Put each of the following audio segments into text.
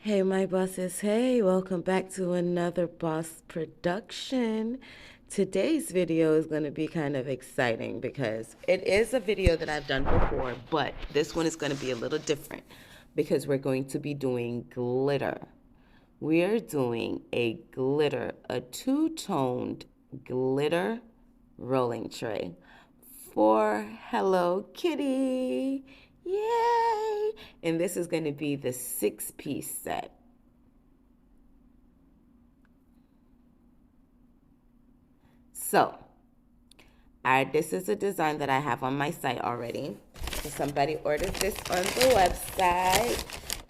Hey, my bosses. Hey, welcome back to another boss production. Today's video is going to be kind of exciting because it is a video that I've done before, but this one is going to be a little different because we're going to be doing glitter. We are doing a two-toned glitter rolling tray for Hello Kitty. Yay! And this is going to be the 6-piece set. So, this is a design that I have on my site already. So somebody ordered this on the website.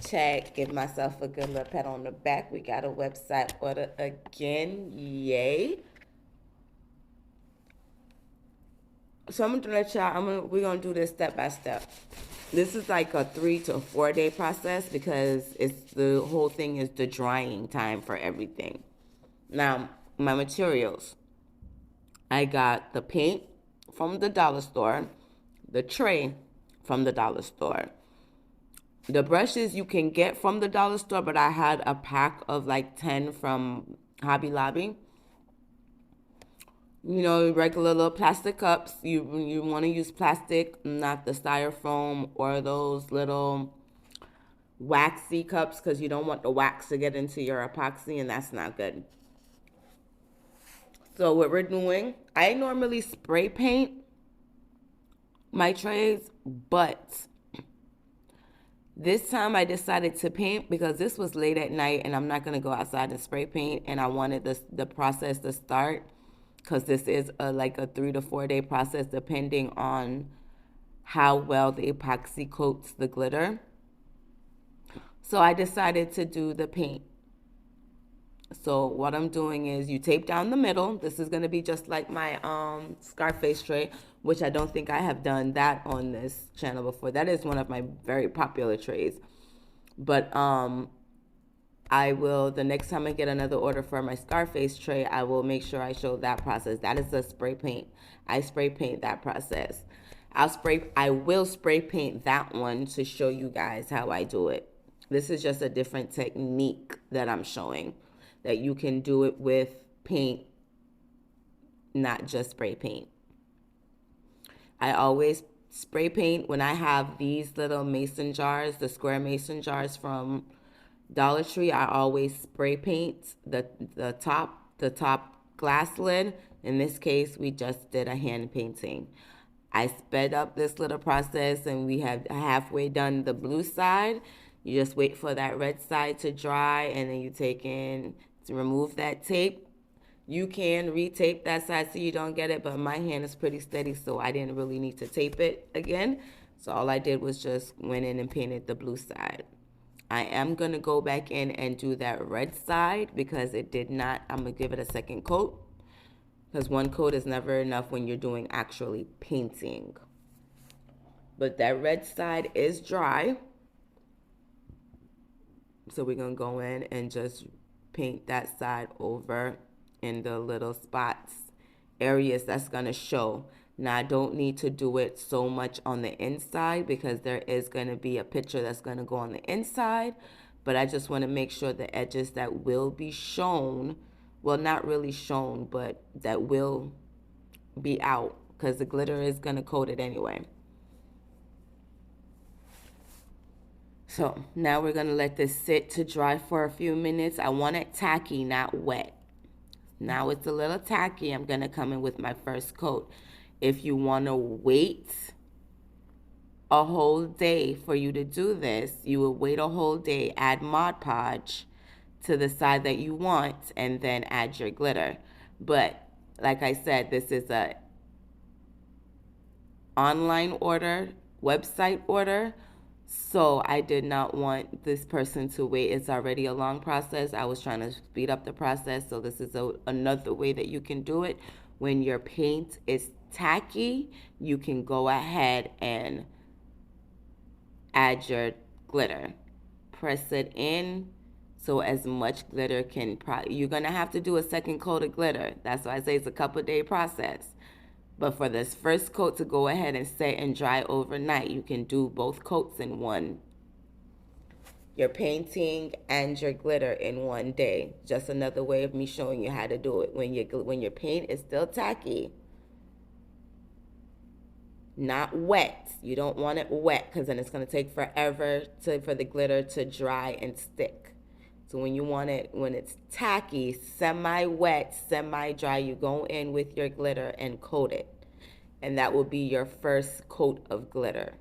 Check, give myself a good little pat on the back. We got a website order again. Yay! So I'm gonna let y'all. We're gonna do this step by step. This is like a 3 to 4 day process because the whole thing is the drying time for everything. Now, my materials. I got the paint from the dollar store, the tray from the dollar store. The brushes you can get from the dollar store, but I had a pack of like 10 from Hobby Lobby. You know, regular little plastic cups. You want to use plastic, not the styrofoam or those little waxy cups, because you don't want the wax to get into your epoxy, and that's not good. So what we're doing, I normally spray paint my trays, but this time I decided to paint because this was late at night and I'm not going to go outside and spray paint, and I wanted the process to start because this is like a 3 to 4 day process depending on how well the epoxy coats the glitter. So I decided to do the paint. So what I'm doing is you tape down the middle. This is going to be just like my Scarface tray, which I don't think I have done that on this channel before. That is one of my very popular trays. But I will, the next time I get another order for my Scarface tray, I will make sure I show that process. That is the spray paint. I spray paint that process. I will spray paint that one to show you guys how I do it. This is just a different technique that I'm showing, that you can do it with paint, not just spray paint. I always spray paint when I have these little mason jars, the square mason jars from Dollar Tree. I always spray paint the top glass lid. In this case, we just did a hand painting. I sped up this little process and we have halfway done the blue side. You just wait for that red side to dry, and then you take in to remove that tape. You can retape that side so you don't get it, but my hand is pretty steady, so I didn't really need to tape it again. So all I did was just went in and painted the blue side. I am going to go back in and do that red side because it did not. I'm going to give it a second coat because one coat is never enough when you're doing actually painting. But that red side is dry. So we're going to go in and just paint that side over in the little spots, areas that's going to show. Now, I don't need to do it so much on the inside because there is going to be a picture that's going to go on the inside. But I just want to make sure the edges that will be shown, well, not really shown, but that will be out because the glitter is going to coat it anyway. So now we're going to let this sit to dry for a few minutes. I want it tacky, not wet. Now it's a little tacky. I'm going to come in with my first coat. If you want to wait a whole day for you to do this, you will wait a whole day, add Mod Podge to the side that you want, and then add your glitter. But like I said, this is a online order, website order. So I did not want this person to wait. It's already a long process. I was trying to speed up the process. So this is another way that you can do it. When your paint is tacky, you can go ahead and add your glitter. Press it in so as much glitter can, you're going to have to do a second coat of glitter. That's why I say it's a couple day process. But for this first coat to go ahead and set and dry overnight, you can do both coats in one your painting and your glitter in one day. Just another way of me showing you how to do it. When your paint is still tacky, not wet. You don't want it wet because then it's going to take forever for the glitter to dry and stick. So when you want it, when it's tacky, semi-wet, semi-dry, you go in with your glitter and coat it. And that will be your first coat of glitter.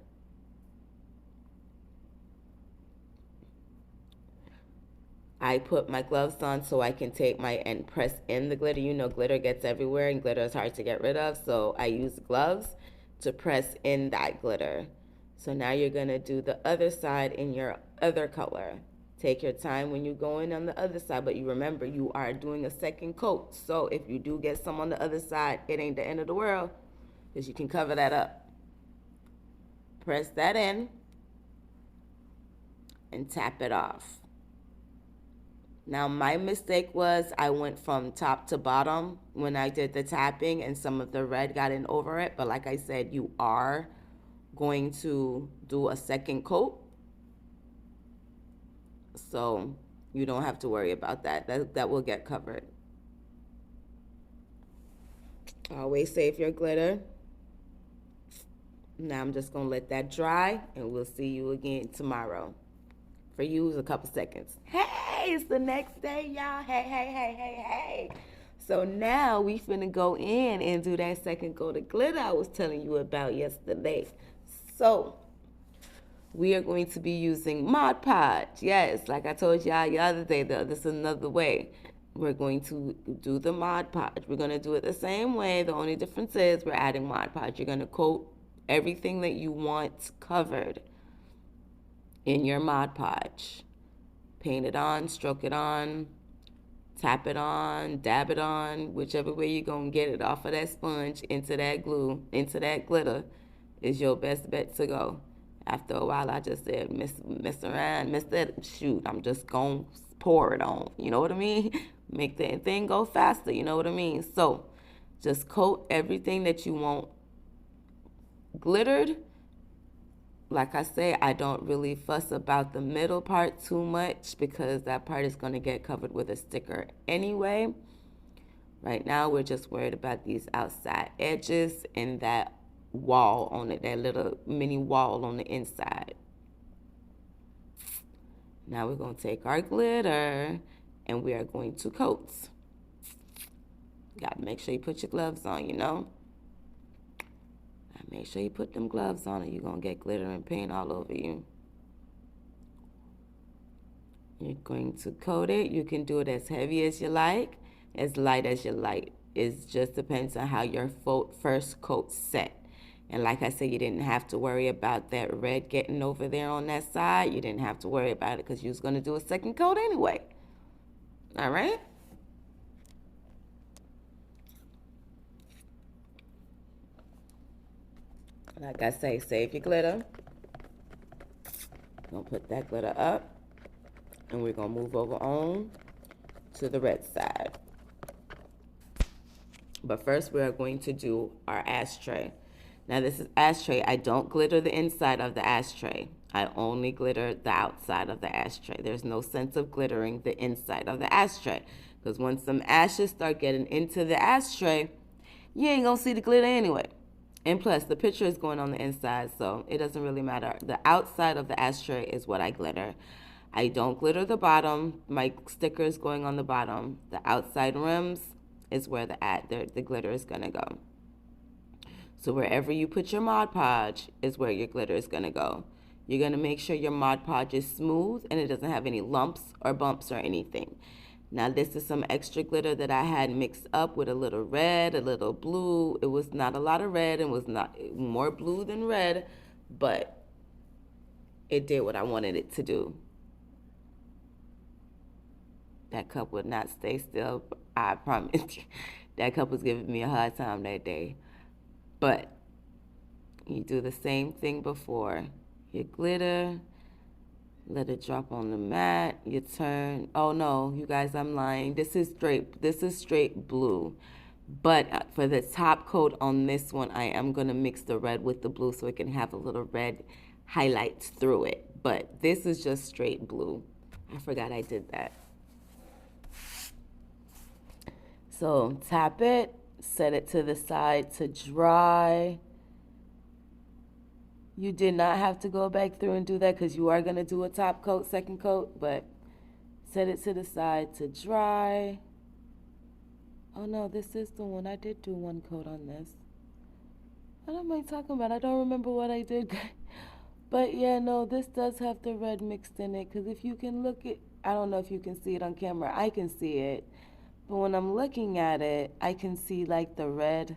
I put my gloves on so I can take my and press in the glitter. You know, glitter gets everywhere and glitter is hard to get rid of. So I use gloves to press in that glitter. So now you're going to do the other side in your other color. Take your time when you go in on the other side, but you remember you are doing a second coat. So if you do get some on the other side, it ain't the end of the world because you can cover that up. Press that in and tap it off. Now, my mistake was I went from top to bottom when I did the tapping and some of the red got in over it. But like I said, you are going to do a second coat. So you don't have to worry about that. That will get covered. Always save your glitter. Now I'm just going to let that dry and we'll see you again tomorrow. For you, it's a couple seconds. Hey, it's the next day, y'all. Hey. So now we finna go in and do that second coat of glitter I was telling you about yesterday. So we are going to be using Mod Podge. Yes, like I told y'all the other day, this is another way. We're going to do the Mod Podge. We're going to do it the same way. The only difference is we're adding Mod Podge. You're going to coat everything that you want covered in your Mod Podge. Paint it on, stroke it on, tap it on, dab it on, whichever way you're going to get it off of that sponge into that glue, into that glitter is your best bet to go. After a while, I just said, mess around, miss that, shoot, I'm just going to pour it on. You know what I mean? Make the thing go faster, you know what I mean? So just coat everything that you want glittered. Like I say, I don't really fuss about the middle part too much because that part is going to get covered with a sticker anyway. Right now, we're just worried about these outside edges and that wall on it, that little mini wall on the inside. Now we're going to take our glitter and we are going to coat. Got to make sure you put your gloves on, you know. Make sure you put them gloves on or you're going to get glitter and paint all over you. You're going to coat it. You can do it as heavy as you like, as light as you like. It just depends on how your first coat's set. And like I said, you didn't have to worry about that red getting over there on that side. You didn't have to worry about it because you was going to do a second coat anyway. All right? Like I say, save your glitter. We're going to put that glitter up. And we're going to move over on to the red side. But first, we are going to do our ashtray. Now, this is ashtray. I don't glitter the inside of the ashtray. I only glitter the outside of the ashtray. There's no sense of glittering the inside of the ashtray. Because once some ashes start getting into the ashtray, you ain't going to see the glitter anyway. And plus, the picture is going on the inside, so it doesn't really matter. The outside of the ashtray is what I glitter. I don't glitter the bottom. My sticker is going on the bottom. The outside rims is where the glitter is going to go. So wherever you put your Mod Podge is where your glitter is going to go. You're going to make sure your Mod Podge is smooth and it doesn't have any lumps or bumps or anything. Now, this is some extra glitter that I had mixed up with a little red, a little blue. It was not a lot of red and was not more blue than red, but it did what I wanted it to do. That cup would not stay still, I promise. That cup was giving me a hard time that day. But you do the same thing before. You glitter. Let it drop on the mat. You turn. Oh no, you guys, I'm lying. This is straight blue. But for the top coat on this one, I am going to mix the red with the blue so it can have a little red highlights through it. But this is just straight blue. I forgot I did that. So tap it, set it to the side to dry. You did not have to go back through and do that because you are going to do a top coat, second coat, but set it to the side to dry. Oh no, this is the one. I did do one coat on this. What am I talking about? I don't remember what I did. But yeah, no, this does have the red mixed in it because if you can look at, I don't know if you can see it on camera. I can see it. But when I'm looking at it, I can see like the red.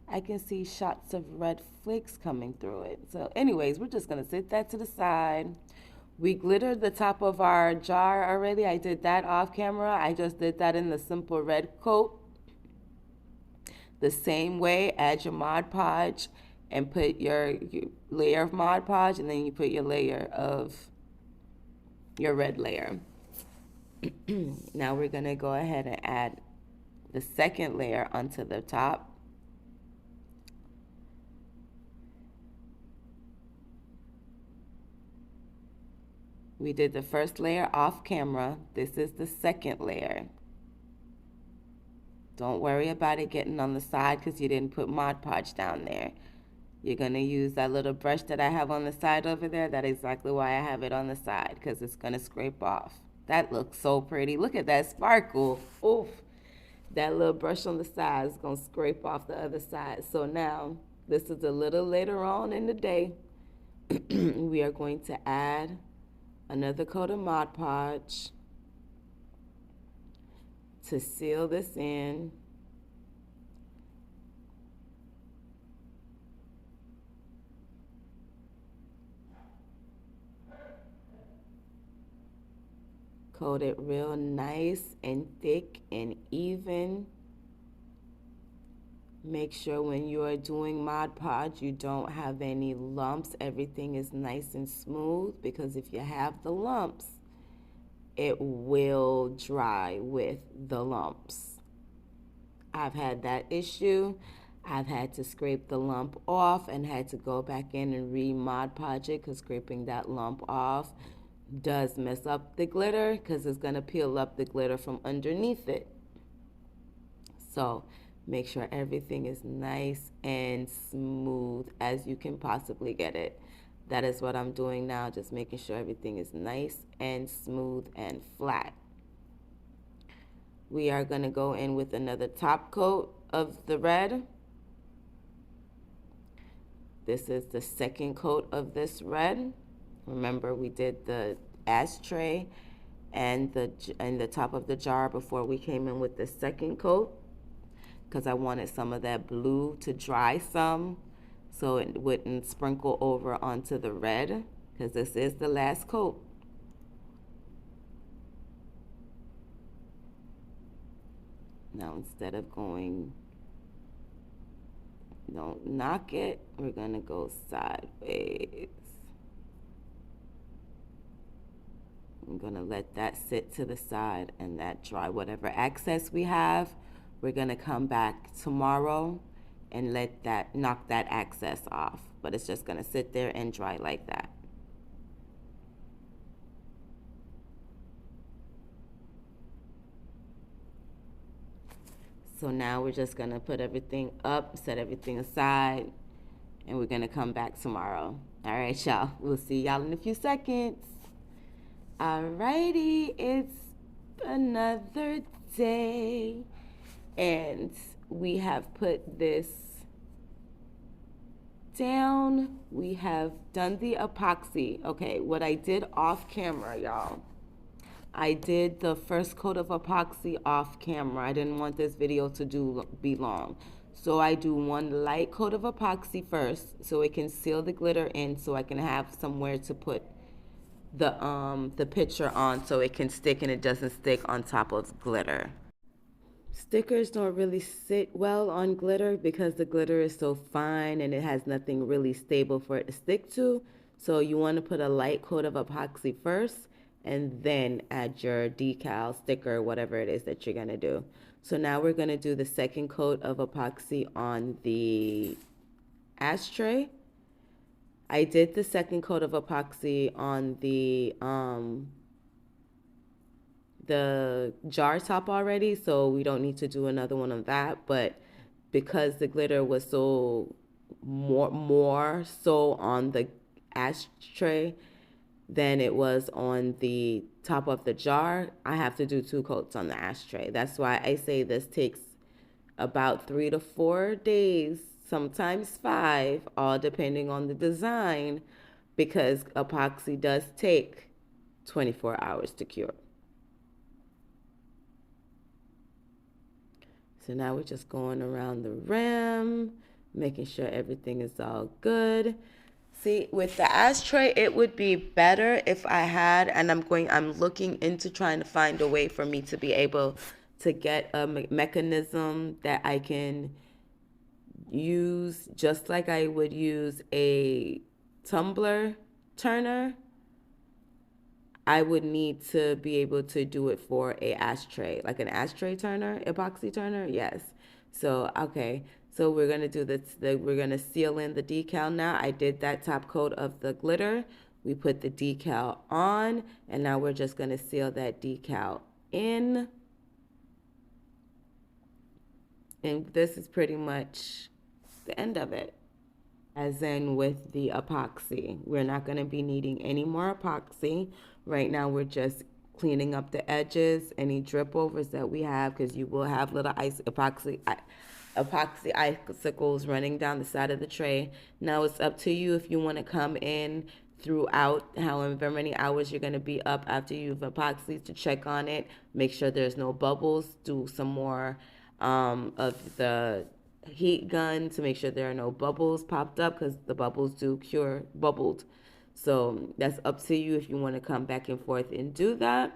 I can see shots of red flakes coming through it. So anyways, we're just going to set that to the side. We glittered the top of our jar already. I did that off camera. I just did that in the simple red coat. The same way, add your Mod Podge and put your layer of Mod Podge, and then you put your layer of your red layer. Now we're going to go ahead and add the second layer onto the top. We did the first layer off camera. This is the second layer. Don't worry about it getting on the side because you didn't put Mod Podge down there. You're going to use that little brush that I have on the side over there. That's exactly why I have it on the side, because it's going to scrape off. That looks so pretty. Look at that sparkle. Oof. That little brush on the side is going to scrape off the other side. So now, this is a little later on in the day. We are going to add another coat of Mod Podge to seal this in. Coat it real nice and thick and even. Make sure when you are doing Mod Podge, you don't have any lumps. Everything is nice and smooth, because if you have the lumps, it will dry with the lumps. I've had that issue. I've had to scrape the lump off and had to go back in and re-Mod Podge it, because scraping that lump off does mess up the glitter, because it's going to peel up the glitter from underneath it. So make sure everything is nice and smooth as you can possibly get it. That is what I'm doing now, just making sure everything is nice and smooth and flat. We are going to go in with another top coat of the red. This is the second coat of this red. Remember, we did the ashtray and the top of the jar before we came in with the second coat, because I wanted some of that blue to dry some so it wouldn't sprinkle over onto the red, because this is the last coat. Now, instead of going, don't knock it, we're going to go sideways. I'm going to let that sit to the side and that dry. Whatever excess we have, we're going to come back tomorrow and let that, knock that excess off. But it's just going to sit there and dry like that. So now we're just going to put everything up, set everything aside, and we're going to come back tomorrow. All right, y'all. We'll see y'all in a few seconds. Alrighty, it's another day, and we have put this down. We have done the epoxy. Okay, what I did off camera, y'all, I did the first coat of epoxy off camera. I didn't want this video to be long. So I do one light coat of epoxy first so it can seal the glitter in, so I can have somewhere to put the picture on so it can stick and it doesn't stick on top of glitter. Stickers don't really sit well on glitter because the glitter is so fine and it has nothing really stable for it to stick to. So you want to put a light coat of epoxy first and then add your decal, sticker, whatever it is that you're going to do. So now we're going to do the second coat of epoxy on the ashtray. I did the second coat of epoxy on the jar top already, so we don't need to do another one on that. But because the glitter was so more so on the ashtray than it was on the top of the jar, I have to do two coats on the ashtray. That's why I say this takes about 3 to 4 days, sometimes 5, all depending on the design, because epoxy does take 24 hours to cure. So now we're just going around the rim, making sure everything is all good. See, with the ashtray, it would be better if I had, and I'm looking into trying to find a way for me to be able to get a mechanism that I can use just like I would use a tumbler turner. I would need to be able to do it for a ashtray, like an ashtray turner, epoxy turner. Yes. So, okay. So we're going to do this. We're going to seal in the decal now. I did that top coat of the glitter. We put the decal on, and now we're just going to seal that decal in. And this is pretty much the end of it. As in with the epoxy, we're not going to be needing any more epoxy. Right now we're just cleaning up the edges, any drip overs that we have, because you will have little epoxy icicles running down the side of the tray. Now it's up to you if you want to come in throughout however many hours you're going to be up after you've epoxied to check on it, make sure there's no bubbles, do some more of the heat gun to make sure there are no bubbles popped up, because the bubbles do cure bubbled. So that's up to you if you want to come back and forth and do that.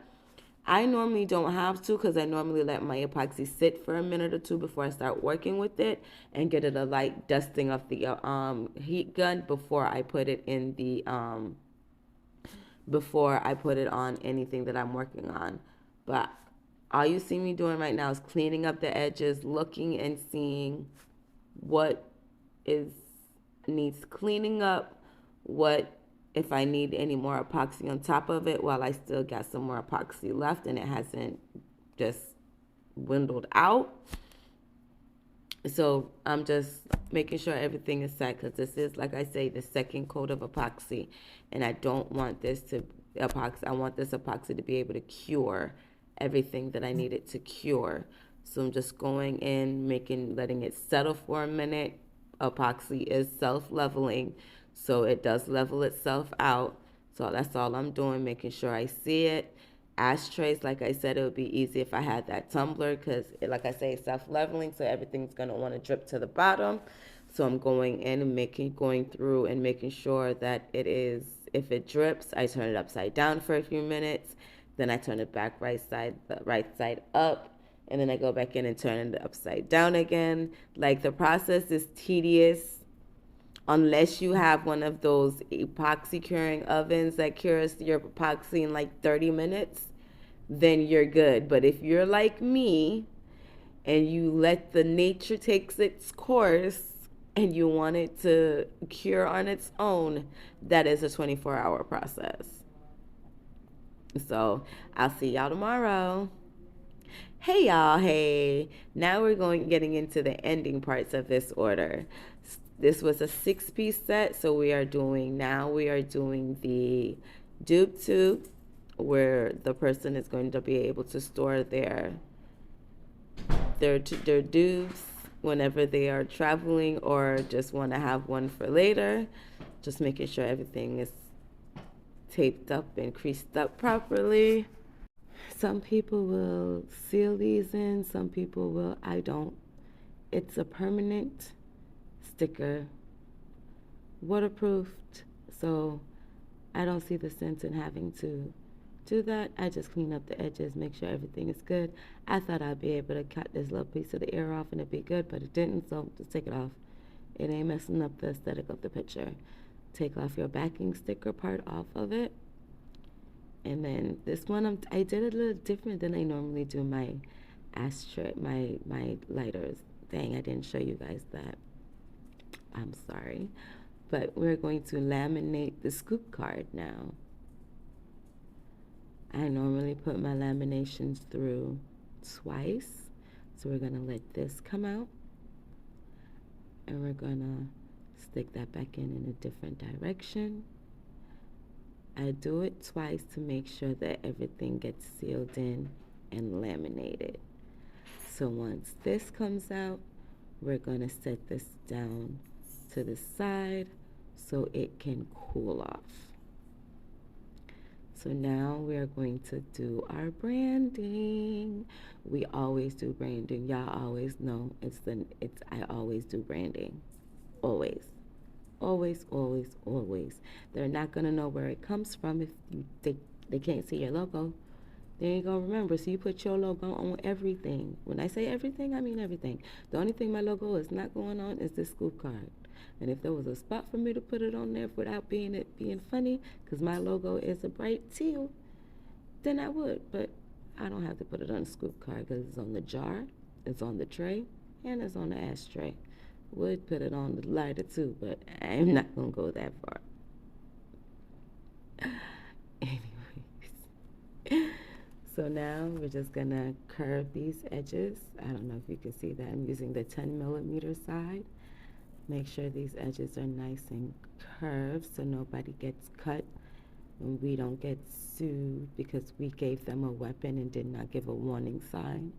I normally don't have to, because I normally let my epoxy sit for a minute or two before I start working with it and get it a light dusting of the heat gun before I put it in the before I put it on anything that I'm working on. But all you see me doing right now is cleaning up the edges, looking and seeing what is needs cleaning up, what if I need any more epoxy on top of it, while I still got some more epoxy left and it hasn't just dwindled out. So I'm just making sure everything is set, because this is, like I say, the second coat of epoxy, and I don't want this to epoxy. I want this epoxy to be able to cure everything that I need it to cure. So I'm just going in, letting it settle for a minute. Epoxy is self-leveling, so it does level itself out. So that's all I'm doing, making sure I see it. Ashtrays, like I said, it would be easy if I had that tumbler, because, like I say, it's self-leveling, so everything's going to want to drip to the bottom. So I'm going in and going through and making sure that it is, if it drips, I turn it upside down for a few minutes. Then I turn it back right side up. And then I go back in and turn it upside down again. Like, the process is tedious unless you have one of those epoxy curing ovens that cures your epoxy in like 30 minutes, then you're good. But if you're like me and you let the nature takes its course and you want it to cure on its own, that is a 24-hour process. So I'll see y'all tomorrow. Hey y'all, hey. Now we're getting into the ending parts of this order. This was a 6-piece set, so we are doing the dupe tube, where the person is going to be able to store their dupes whenever they are traveling or just want to have one for later. Just making sure everything is taped up and creased up properly. Some people will seal these in, some people will. I don't. It's a permanent sticker, waterproofed, so I don't see the sense in having to do that. I just clean up the edges, make sure everything is good. I thought I'd be able to cut this little piece of the ear off and it'd be good, but it didn't, so just take it off. It ain't messing up the aesthetic of the picture. Take off your backing sticker part off of it. And then this one, I did it a little different than I normally do my ashtray, my lighters. Dang, I didn't show you guys that. I'm sorry. but we're going to laminate the scoop card now. I normally put my laminations through twice. So we're going to let this come out. And we're going to stick that back in a different direction. I do it twice to make sure that everything gets sealed in and laminated. So once this comes out, we're going to set this down to the side so it can cool off. So now we are going to do our branding. We always do branding. Y'all always know I always do branding. Always. Always, always, always. They're not gonna know where it comes from if they can't see your logo. They ain't gonna remember. So you put your logo on everything. When I say everything, I mean everything. The only thing my logo is not going on is this scoop card. And if there was a spot for me to put it on there without being funny, because my logo is a bright teal, then I would. But I don't have to put it on the scoop card because it's on the jar, it's on the tray, and it's on the ashtray. Would put it on the lighter too, but I'm not gonna go that far. Anyways, so now we're just gonna curve these edges. I don't know if you can see that. I'm using the 10mm side. Make sure these edges are nice and curved so nobody gets cut and we don't get sued because we gave them a weapon and did not give a warning sign.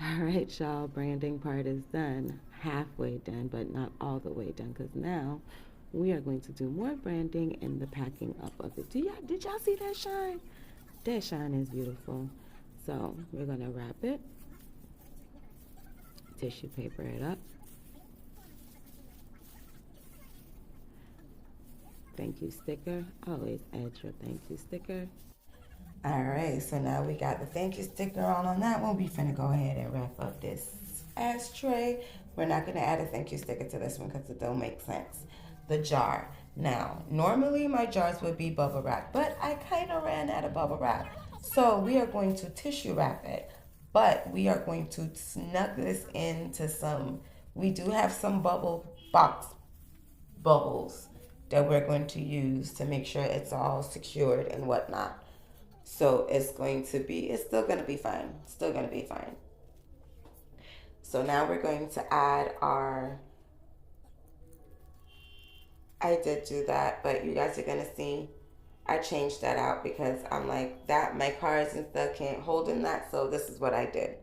All right, y'all, branding part is done. Halfway done, but not all the way done, because now we are going to do more branding and the packing up of it. Did y'all see that shine? That shine is beautiful. So we're gonna wrap it, tissue paper it up. Thank you sticker. Always add your thank you sticker. All right, so now we got the thank you sticker on that one. We finna go ahead and wrap up this ashtray. We're not gonna add a thank you sticker to this one because it don't make sense. The jar. Now, normally my jars would be bubble wrap, but I kind of ran out of bubble wrap. So we are going to tissue wrap it, but we are going to snug this into we do have some box bubbles that we're going to use to make sure it's all secured and whatnot. So it's still going to be fine. Still going to be fine. So now we're going to add I did do that, but you guys are going to see I changed that out because I'm like that my cards and stuff can't hold in that. So this is what I did.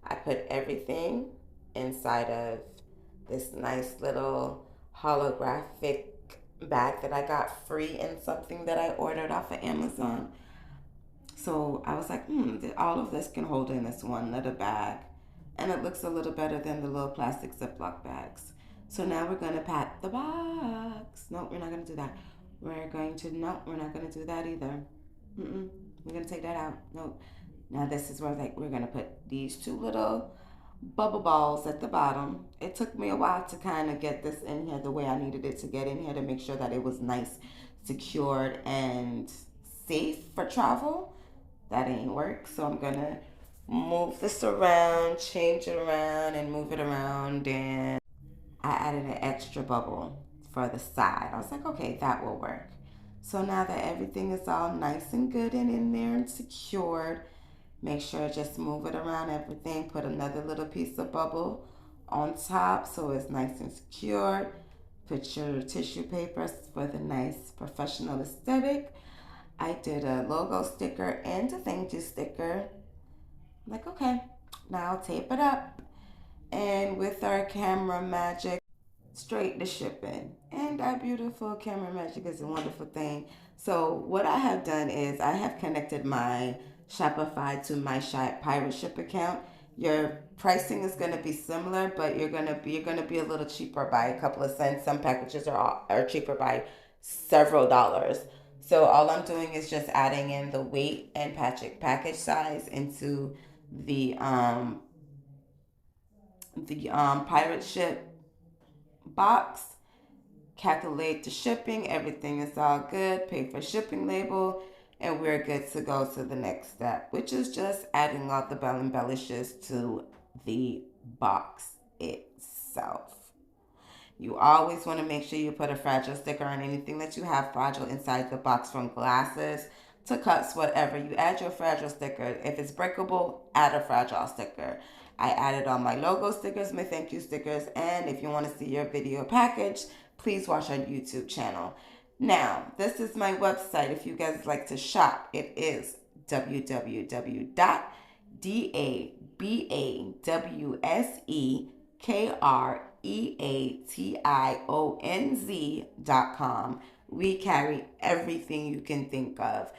I put everything inside of this nice little holographic bag that I got free in something that I ordered off of Amazon. So I was like, all of this can hold in this one little bag. And it looks a little better than the little plastic Ziploc bags. So now we're going to pack the box. No, we're not going to do that. We're not going to do that either. We're going to take that out. No. Now this is where we're going to put these two little bubble balls at the bottom. It took me a while to kind of get this in here the way I needed it to get in here to make sure that it was nice, secured, and safe for travel. That ain't work. So I'm going to move this around, change it around, and move it around. And I added an extra bubble for the side. I was like, okay, that will work. So now that everything is all nice and good and in there and secured, make sure just move it around everything. Put another little piece of bubble on top so it's nice and secured. Put your tissue paper for the nice professional aesthetic. I did a logo sticker and a thank you sticker. I'm like, okay, now I'll tape it up. And with our camera magic, straight to shipping. And our beautiful camera magic is a wonderful thing. So what I have done is I have connected my Shopify to my pirate ship account. Your pricing is going to be similar, but you're going to be a little cheaper by a couple of cents. Some packages are cheaper by several dollars. So all I'm doing is just adding in the weight and package size into the pirate ship box, calculate the shipping, everything is all good, pay for shipping label, and we're good to go to the next step, which is just adding all the bell embellishes to the box itself. You always want to make sure you put a fragile sticker on anything that you have fragile inside the box, from glasses to cups, whatever. You add your fragile sticker. If it's breakable, add a fragile sticker. I added all my logo stickers, my thank you stickers, and if you want to see your video package, please watch our YouTube channel. Now, this is my website. If you guys like to shop, it is www.DaBawseKreationz.com. We carry everything you can think of.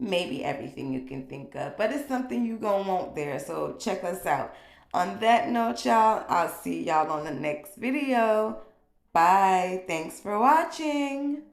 Maybe everything you can think of, but it's something you gonna want there. So check us out. On that note, y'all, I'll see y'all on the next video. Bye. Thanks for watching.